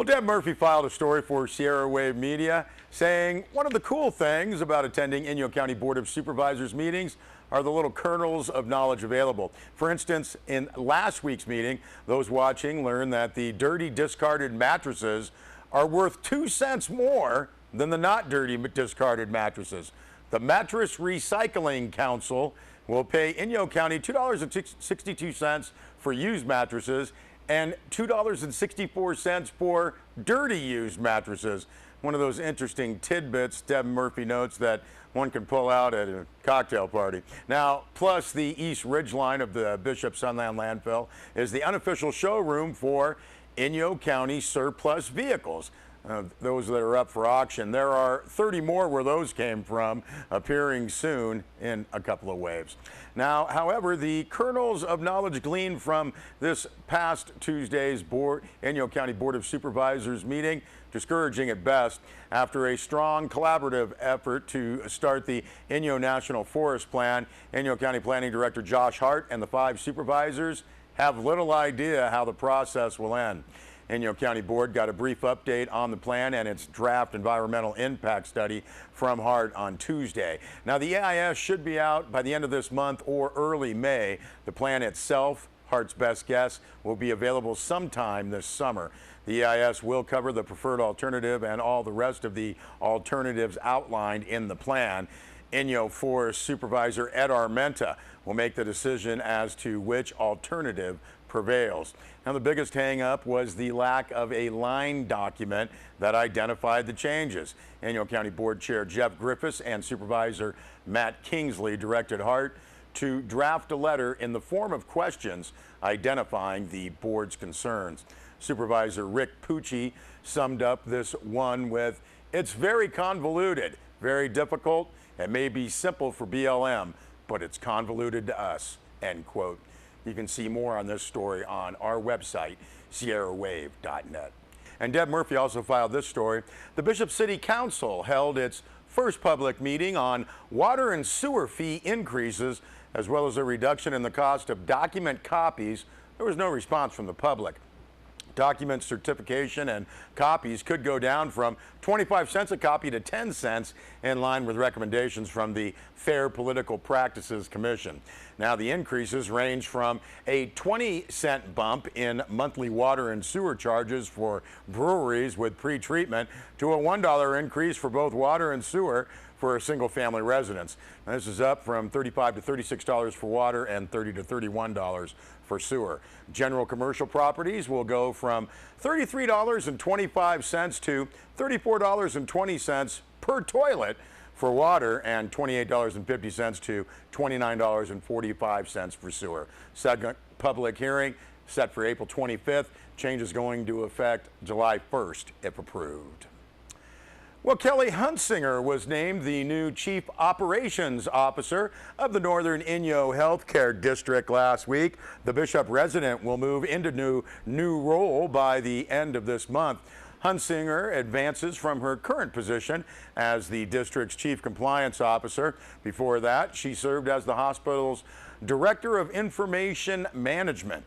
Well, Deb Murphy filed a story for Sierra Wave Media saying one of the cool things about attending Inyo County Board of Supervisors meetings are the little kernels of knowledge available. For instance, in last week's meeting, those watching learned that the dirty discarded mattresses are worth 2 cents more than the not dirty discarded mattresses. The Mattress Recycling Council will pay Inyo County $2.62 for used mattresses and $2.64 for dirty used mattresses. One of those interesting tidbits Deb Murphy notes that one can pull out at a cocktail party. Now, plus the East Ridge line of the Bishop Sunland landfill is the unofficial showroom for Inyo County surplus vehicles. Those that are up for auction. There are 30 more where those came from, appearing soon in a couple of waves. Now, however, the kernels of knowledge gleaned from this past Tuesday's Inyo County Board of Supervisors meeting, discouraging at best. After a strong collaborative effort to start the Inyo National Forest Plan, Inyo County Planning Director Josh Hart and the 5 supervisors have little idea how the process will end. Inyo County Board got a brief update on the plan and its draft environmental impact study from Hart on Tuesday. Now, the EIS should be out by the end of this month or early May. The plan itself, Hart's best guess, will be available sometime this summer. The EIS will cover the preferred alternative and all the rest of the alternatives outlined in the plan. Inyo Forest Supervisor Ed Armenta will make the decision as to which alternative prevails. Now, the biggest hang-up was the lack of a line document that identified the changes. Inyo County Board Chair Jeff Griffiths and Supervisor Matt Kingsley directed Hart to draft a letter in the form of questions identifying the board's concerns. Supervisor Rick Pucci summed up this one with, "It's very convoluted, very difficult. It may be simple for BLM, but it's convoluted to us," end quote. You can see more on this story on our website, sierrawave.net. And Deb Murphy also filed this story. The Bishop City Council held its first public meeting on water and sewer fee increases, as well as a reduction in the cost of document copies. There was no response from the public. Document certification and copies could go down from 25 cents a copy to 10 cents, in line with recommendations from the Fair Political Practices Commission. Now, the increases range from a 20-cent bump in monthly water and sewer charges for breweries with pre-treatment to a $1 increase for both water and sewer for single-family residents. Now, this is up from $35 to $36 for water and $30 to $31 for sewer. General commercial properties will go from $33.25 to $34.20 per toilet for water and $28.50 to $29.45 for sewer. Second public hearing set for April 25th. Changes going to affect July 1st if approved. Well, Kelly Huntsinger was named the new Chief Operations Officer of the Northern Inyo Healthcare District last week. The Bishop resident will move into new role by the end of this month. Huntsinger advances from her current position as the district's Chief Compliance Officer. Before that, she served as the hospital's Director of Information Management.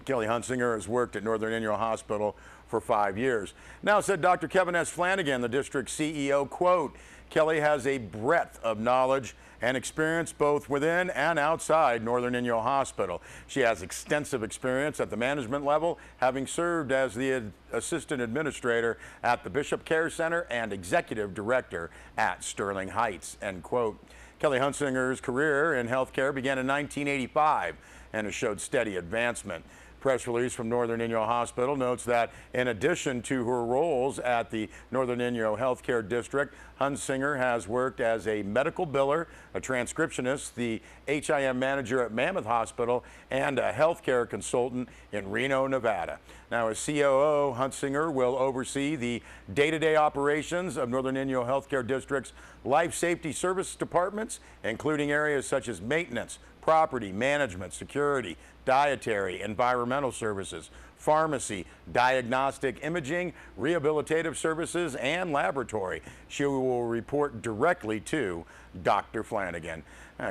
Kelly Huntsinger has worked at Northern Inyo Hospital for 5 years. Now, said Dr. Kevin S. Flanagan, the district CEO, quote, "Kelly has a breadth of knowledge and experience both within and outside Northern Inyo Hospital. She has extensive experience at the management level, having served as the assistant administrator at the Bishop Care Center and executive director at Sterling Heights," end quote. Kelly Huntsinger's career in healthcare began in 1985 and has showed steady advancement. Press release from Northern Inyo Hospital notes that in addition to her roles at the Northern Inyo Healthcare District, Huntsinger has worked as a medical biller, a transcriptionist, the HIM manager at Mammoth Hospital, and a healthcare consultant in Reno, Nevada. Now, as COO, Huntsinger will oversee the day-to-day operations of Northern Inyo Healthcare District's life safety service departments, including areas such as maintenance, property management, security, dietary, environmental services, pharmacy, diagnostic imaging, rehabilitative services, and laboratory. She will report directly to Dr. Flanagan.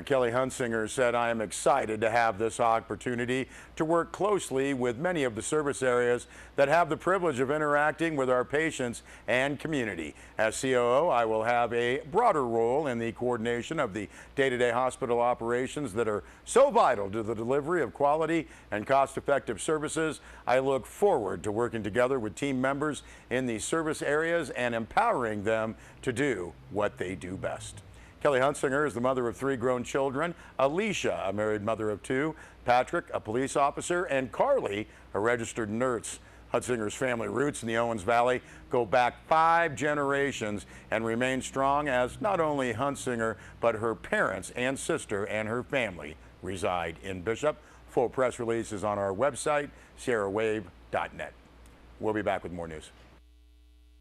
Kelly Hunsinger said, "I am excited to have this opportunity to work closely with many of the service areas that have the privilege of interacting with our patients and community. As COO, I will have a broader role in the coordination of the day-to-day hospital operations that are so vital to the delivery of quality and cost-effective services. I look forward to working together with team members in these service areas and empowering them to do what they do best." Kelly Hunsinger is the mother of 3 grown children: Alicia, a married mother of 2, Patrick, a police officer, and Carly, a registered nurse. Hunsinger's family roots in the Owens Valley go back 5 generations and remain strong, as not only Hunsinger, but her parents and sister and her family reside in Bishop. Full press release is on our website, sierrawave.net. We'll be back with more news.